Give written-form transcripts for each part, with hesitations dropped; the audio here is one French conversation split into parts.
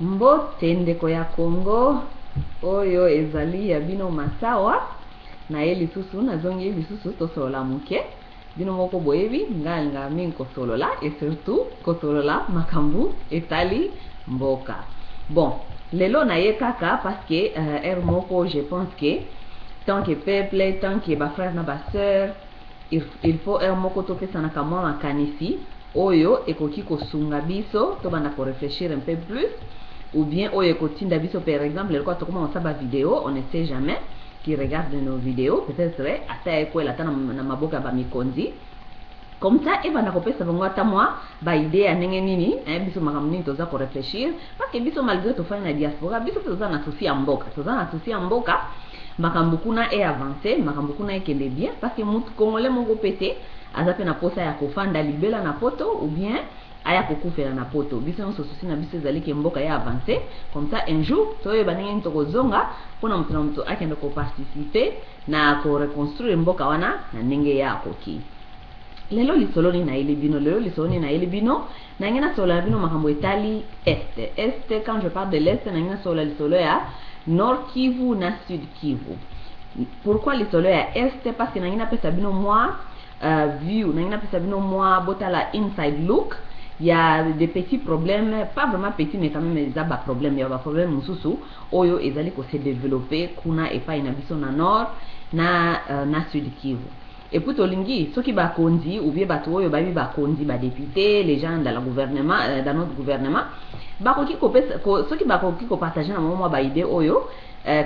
Mbote ndeko ya Congo oyo ezali ya bino masawa na ye lisusu nazongi lisusu tosolola muke bino moko boyebi nga mingi kosolola et surtout kosolola makambu etali mboka. Bon lelo na ye kaka parce que moko je pense que tant que peuple, tant que ba frère na ba sœur, il faut moko topesana kamwa makanisi oyo ekoki kosunga biso to banda ko réfléchir un peu plus, ou bien oyo ekotinda biso par exemple le quoi to comment on sa vidéo, on ne sait jamais qui regarde nos vidéos peut-être ata ekwela ata na maboka ba mikonzi comme ça et banda kopesa bango ata moi ba idée ya ndenge nini biso makambo nini toza ko réfléchir parce que biso malgré to fanya na diaspora biso toza na souci ya mboka, toza na souci ya mboka makambo kuna e avancé makambo kuna ekende bien parce que mutu congolais moko pété aza pe na posa ya kofanda libela na poto ou bien aya kokufela na poto biso nyonso souci na biso ezali ke mboka ya avancé comme ça un jour toyeba ndenge nini tokozonga mpona moto na moto akende koparticiper na koreconstruire mboka wana na ndenge ya akoki. Lelo lisoloni na ele bino lelo lisoloni na ele bino na ngena sola bino makambo etali est quand je parle de l'est na ngena sola lisolo ya Nord Kivu na Sud Kivu. Pourquoi lisolo ya est? Parce que na ngena pesa bino moi view na ngena pesa bino moi botala inside look. Il y a des petits problèmes, pas vraiment petits mais quand même il y a des problèmes, il y a des problèmes mususu oyo ezali ko se développer kuna epa ina biso na nord na Sud Kivu. Et puis tolingi ceux qui ba kondi ou bien bato oyo babi ba kondi ba député, les gens dans le gouvernement dans notre gouvernement ba koki ko ceux qui ba koki ko partager na moment ba idée oyo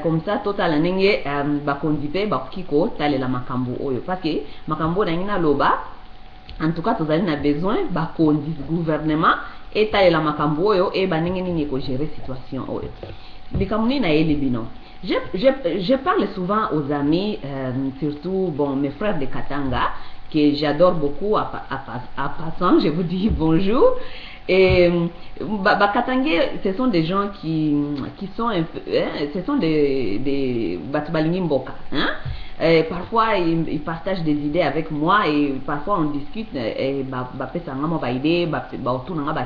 comme ça total ndenge ba kondi pe ba koki ko talela makambo oyo parce que makambo na ngina loba en tout cas tozali na besoin ba kondi gouvernement et talela makambo oyo et ba ndenge nini ko gérer situation oyo bikamuni na yeli bino. Je parle souvent aux amis, surtout bon, mes frères de Katanga, que j'adore beaucoup. À passant, je vous dis bonjour. Et Katanga, ce sont des gens qui sont un peu, ce sont des Batubalingi Mboka. Parfois, ils partagent des idées avec moi et parfois on discute et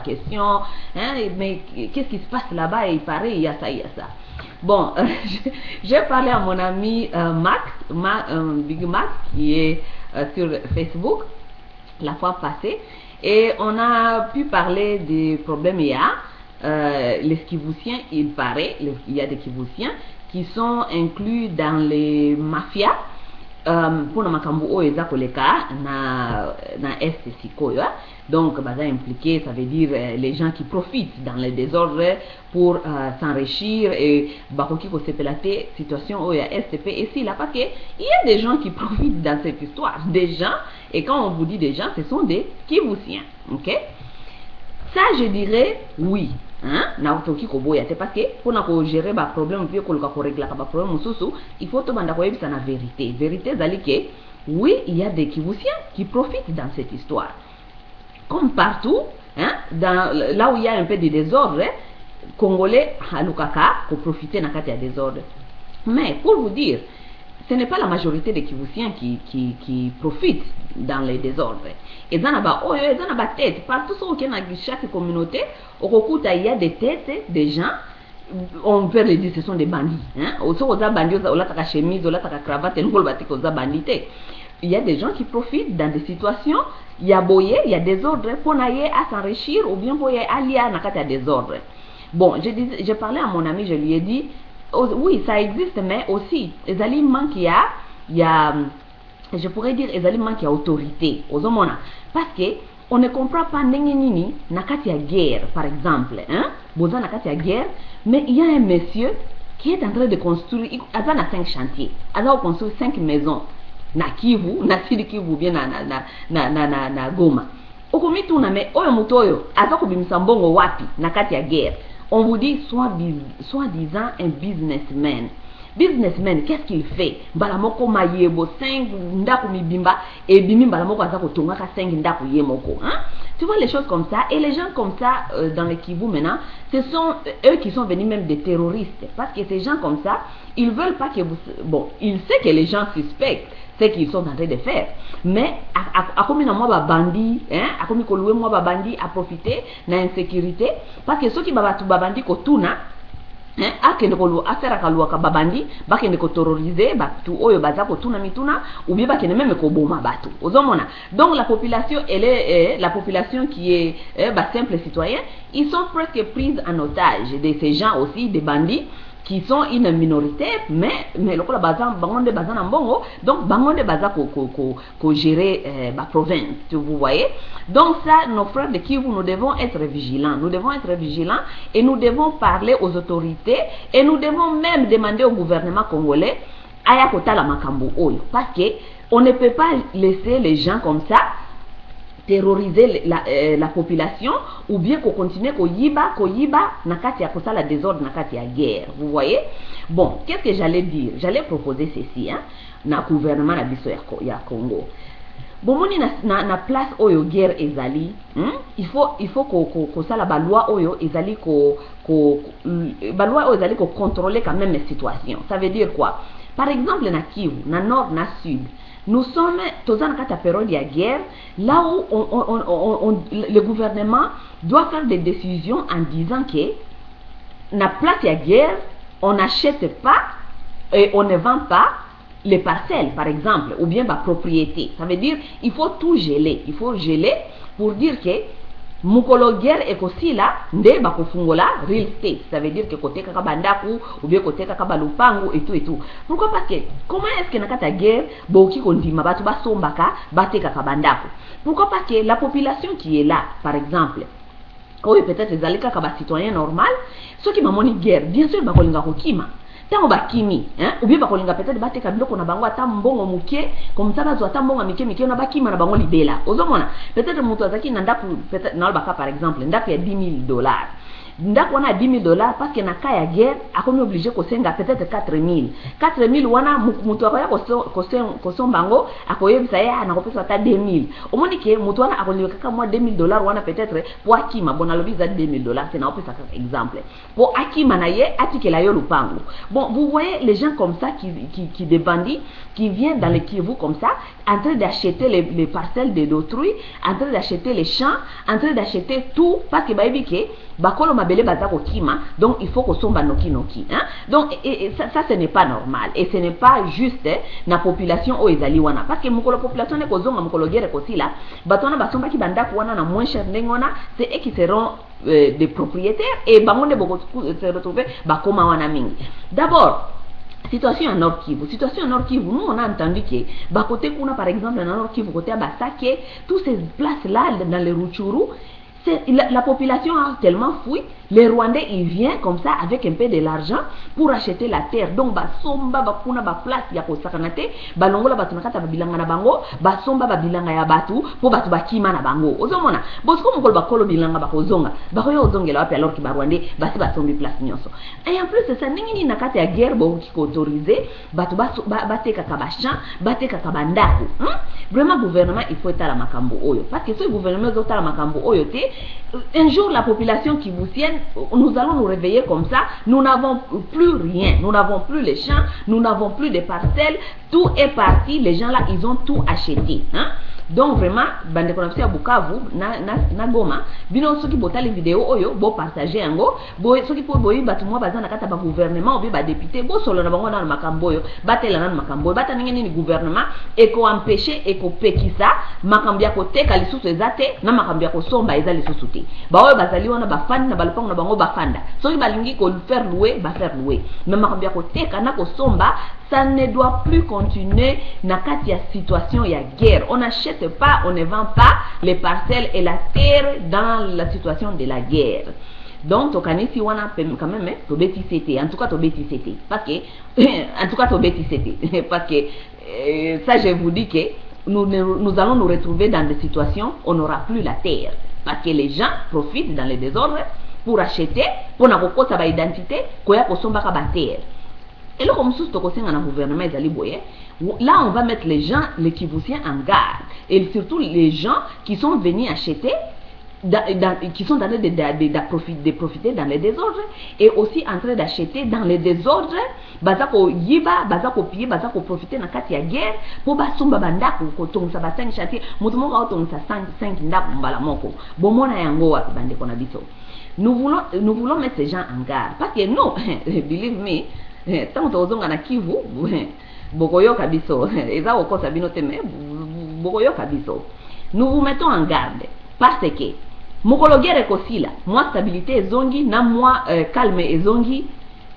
question. Mais qu'est-ce qui se passe là-bas? Et il paraît, il y a ça, il y a ça. Bon, j'ai parlé à mon ami Big Max, qui est sur Facebook la fois passée, et on a pu parler des problèmes. Il y a les Kivusiens, il paraît, il y a des Kivusiens qui sont inclus dans les mafias. Pour makambo o eza koleka na est sikoyo, donc baza impliqué, ça veut dire les gens qui profitent dans le désordre pour s'enrichir et bakoki ko sepelate situation o ya STP et si là parce que il y a des gens qui profitent dans cette histoire, des gens, et quand on vous dit des gens, ce sont des Kivusiens, ok? Ça je dirais oui. Na utoki koboya te parce que pour na ko gérer ba problème puis ko régler ba problème mususu il faut to banda ko yebisa na vérité zali que oui il y a des Kivusiens qui profitent dans cette histoire comme partout dans là où il y a un peu de désordre congolais halukaka ko profiter na kati ya désordre mais pour vous dire ce n'est pas la majorité des Kivusiens qui profitent dans les désordres. Et dans la tête, partout sur chaque communauté, il y a des têtes, des gens, on peut les dire, ce sont des bandits. Il y a des gens qui profitent dans des situations, il y a boyé, il y a des ordres pour aller à s'enrichir ou bien pour aller à des ordres. Bon, je parlais à mon ami, je lui ai dit, oui, ça existe, mais aussi, les aliments qu'il y a, je pourrais dire, les aliments qui a autorité, aux hommes, parce que on ne comprend pas n'engeni nakati ya guerre, par exemple, boza nakati ya guerre, mais il y a un monsieur qui est en train de construire, il a 5 chantiers, il a construit 5 maisons, na Kivu, na Sud Kivu, bien na Goma. Okomitu na me oyo mutoyo, azako bimsambongo wapi nakati ya guerre. On vous dit soi-disant un businessman. Businessman, qu'est-ce qu'il fait? Balamoko mayebo 5 ndaku mibimba et bimi balamoko azako tongaka 5 ndaku yemoko. Tu vois les choses comme ça et les gens comme ça dans les Kivu maintenant, ce sont eux qui sont venus même des terroristes parce que ces gens comme ça, ils veulent pas que vous bon, ils savent que les gens suspectent ce qu'ils sont en train de faire. Mais à combien de mois bandit, à combien de mois bandit à profiter de l'insécurité, parce que ceux qui bandit kotuna akende ko affaire akaluaka babandi bakende ko terroriser batu oyo baza ko tuna mituna ou bien bakende même ko boma batu ozomona. Donc la population elle est la population qui est simple citoyen, ils sont presque prises en otage de ces gens aussi, des bandits qui sont une minorité, mais le bangonde bazan en bongo, donc bangonde baza ko gérer la province, vous voyez. Donc ça, nos frères de Kivu, nous devons être vigilants, et nous devons parler aux autorités et nous devons même demander au gouvernement congolais aya kota la makambo oyo, parce que on ne peut pas laisser les gens comme ça terroriser la population, ou bien qu'on continue qu'on yiba nakati ya kosa la désordre nakati ya guerre, vous voyez. Bon, qu'est-ce que j'allais dire? J'allais proposer ceci na gouvernement na biso ya Congo. Bon, moni na place oyo guerre ezali, il faut ko sala ba loi oyo ezali ba loi oyo ezali ko contrôler quand même les situations. Ça veut dire quoi? Par exemple na Kivu, na nord, na sud, nous sommes dans une période de guerre, là où le gouvernement doit faire des décisions en disant que na place de guerre, on n'achète pas et on ne vend pas les parcelles, par exemple, ou bien la propriété. Ça veut dire il faut tout geler. Il faut geler pour dire que mukolo guerre ekosi la nde bakofungola real estate. Ça veut dire que côté kaka bandaku ou bien côté kaka balupangu et tout. Pourquoi? Parce que comment est-ce que nakata guerre boki kondima batu basombaka bate kaka bandaku? Pourquoi? Parce que la population qui est là, par exemple, oui, peut-être les alika kaba citoyen normal, ceux qui m'ont guerre, bien sûr bakolinga kokima. Tango bakimi, ou bien bakolinga peut-être bateka biloko na bango ata mbongo muke, comme ça bazo ata mbongo mike na bakima na bango libela. Ozomona, peut-être mutu azaki na ndaku, peut-être na baka par exemple, ndaku ya $10,000. Ndaku wana $10,000 parce que na ka ya guerre akomi obligé ko senga peut-être 4,000 wana mutu akoya ko sombango akoyebisa ya na kopesa ata 2,000. Omoni ke mutu wana akolinga kaka moi $2,000 wana peut-être pour akima bona lobi za $2,000 c'est na opesa exemple. Pour akima na ye atikela yo lupango. Bon, vous voyez les gens comme ça qui des bandits qui viennent dans les Kivu comme ça, en train d'acheter les parcelles d'autrui, en train d'acheter les champs, en train d'acheter tout parce que baibike bakolo mabele bazako kima, donc il faut qu'on somba noki. Donc ça ce n'est pas normal et ce n'est pas juste na population o ezali wana parce que mukolo population ne kozonga mukolo guerre kosila batona basomba ki bandako wana na moins cher ndengona, c'est eux qui seront des propriétaires et bangonde boko se retrouver bakoma wana mingi. D'abord situation en Nord Kivu. Situation en Nord Kivu, nous on a entendu que bah côté kuna par exemple dans Nord Kivu côté Basake, toutes ces places là dans les Rutshuru, la population a tellement fui, les Rwandais ils viennent comme ça avec un peu de l'argent pour acheter la terre. Donc basomba bakuna ba place ya kosakanate, balongola batu nakata babilanga na bango, basomba babilanga ya batu pour batu bakima na bango. Ozomona, bosko mukolo bakolo bilanga bakozonga, bakoyo ozongela wapi alors que ba Rwandais basi basombi place nyonso. Et en plus c'est ça ningini nakata ya guerre bo ki autorisé, batu bateka kabachan, bateka kabandako. Vraiment gouvernement il faut être à la makambo oyo parce que ce gouvernement est à la makambo oyo te. Un jour la population kivusienne, nous allons nous réveiller comme ça, nous n'avons plus rien, nous n'avons plus les champs, nous n'avons plus de parcelles, tout est parti, les gens là ils ont tout acheté. Donc vraiment, bande konapsi à Bukavu, na Goma, bino ceux qui botent les vidéos oyo, bo partager ango, bo ceux qui peuvent boyer batu moi bazana kata ba gouvernement ou bien ba député, bo solo na bango na makambo yo, batela na makambo, bata ningeni ni gouvernement et ko empêcher et ko pekisa makambia ko teka lisusu ezate na makambia ko somba eza lisusu te. Ba oyo bazali wana ba fandi na balpang na bango ba fanda. Ceux qui balingi ko faire louer, ba faire louer. Mais makambia ko teka na ko somba, ça ne doit plus continuer na kati ya situation ya guerre. On n'achète pas, on ne vend pas les parcelles et la terre dans la situation de la guerre. Donc tokanisi wana quand même to beti c'était en tout cas to beti c'était parce que en tout cas to beti c'était parce que ça je vous dis que nous allons nous retrouver dans des situations où on n'aura plus la terre parce que les gens profitent dans les désordres pour acheter pour na kokota ba identité koya kosomba ka ba terre. Et là, comme tout le gouvernement là, on va mettre les gens, les Kivusiens en garde. Et surtout les gens qui sont venus acheter, qui sont en train de profiter dans les désordres, et aussi en train d'acheter dans les désordres, bazako yiba, bazako piller, bazako profiter na kati ya guerre, pour basomba bandako, kotongsa ba 5 chantier, mutu moko otongsa 5 ndako mbala moko. Bomona yango wapi bandeko na biso. Nous voulons mettre ces gens en garde, parce que nous, believe me, tant que tozonga na Kivu, bokoyoka biso, eza okosa bino teme, bokoyoka biso. Nous vous mettons en garde, parce que mokolo guerre ekosila, moi stabilité ezongi, na moi calme ezongi,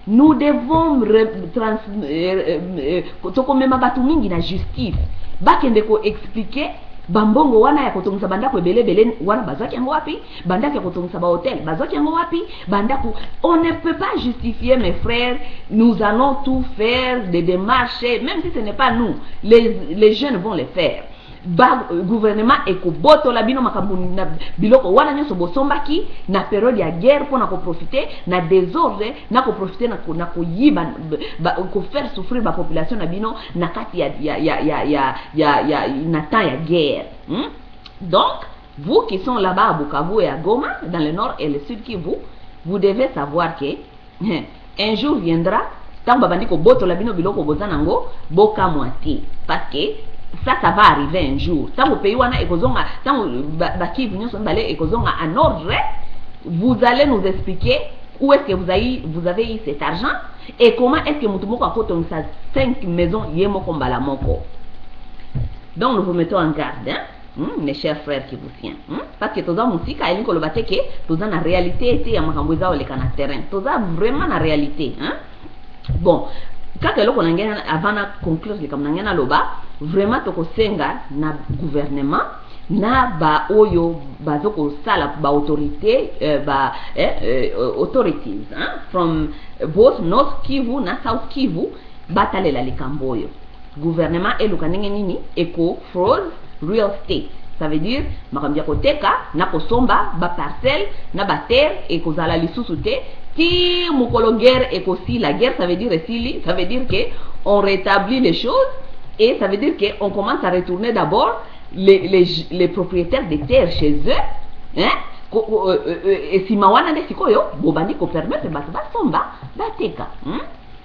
nous devons tokomema batu mingi na justice, bakende ko expliquer bambongo wana ya kotongisa bandako ebele wana bazaki yango wapi, bandako ya kotongisa ba hotel bazaki yango wapi, bandako. On ne peut pas justifier, mes frères, nous allons tout faire, des démarches, même si ce n'est pas nous, les jeunes vont le faire. Gouvernement ekoboto la bino makambu na biloko wana nyoso bosombaki na période ya guerre pour na ko profiter na désordre, na ko profiter na ko yiba, ko faire souffrir la population na bino na kati na temps ya guerre. Donc vous qui sont là-bas à Bukavu et à Goma, dans le nord et le sud Kivu, vous devez savoir que un jour viendra tant babandi ko boto la bino biloko bozanango boka moitié, parce que ça va arriver un jour. Tant que pays wana ekozonga, tant baki venir son balai ekozonga en ordre, vous allez nous expliquer où est-ce que vous avez eu cet argent et comment est-ce que mutumoko akoto sa 5 maisons yemo kombala moko. Donc nous vous mettons en garde, mes chers frères qui vous tiennent, parce que toza musika elinko lobate ke toza na réalité ete ya makambo za oleka na terrain, toza vraiment na réalité, bon. Quand eloko nangena avant na conclure comme nangena loba, vraiment toko senga na gouvernement na ba oyo bazoko sala ba autorité authorities from both North Kivu na South Kivu batalela likambo yo. Gouvernement eluka ndenge nini eko fraud real estate, ça veut dire makambia koteka na kosomba ba parcelle na ba terre eko zala lisusu te. Si mukolo guerre et aussi la guerre, ça veut dire que on rétablit les choses, et ça veut dire que on commence à retourner d'abord les propriétaires des terres chez eux, et si mawana de sikoyo bobandi ko permettre bato basomba bateka,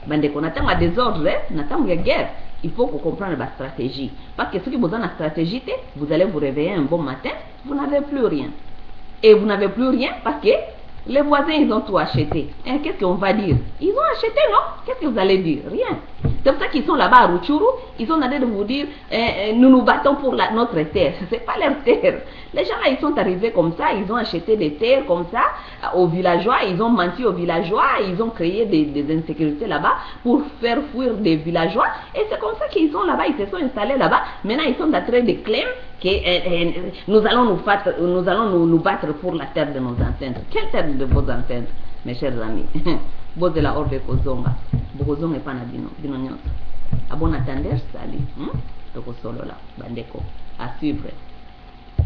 bande ko natanga désordre, natanga guerre. Il faut comprendre la stratégie, parce que ce qui vous donne la stratégie, vous allez vous réveiller un bon matin, vous n'avez plus rien, et vous n'avez plus rien parce que les voisins, ils ont tout acheté. Et qu'est-ce qu'on va dire? Ils ont acheté, non? Qu'est-ce que vous allez dire? Rien. C'est pour ça qu'ils sont là-bas à Rutshuru. Ils ont en train de vous dire, nous nous battons pour notre terre. Ce n'est pas leur terre. Les gens là, ils sont arrivés comme ça. Ils ont acheté des terres comme ça aux villageois. Ils ont menti aux villageois. Ils ont créé des insécurités là-bas pour faire fuir des villageois. Et c'est comme ça qu'ils sont là-bas. Ils se sont installés là-bas. Maintenant, ils sont en train de clamer que nous allons nous battre pour la terre de nos ancêtres. Quelle terre de vos ancêtres, mes chers amis? Vous de la horde de Kozonga. Bokozonga est pas na bino nyonso. A bon attendeur, salut. Toko solo là, bandeko. À suivre.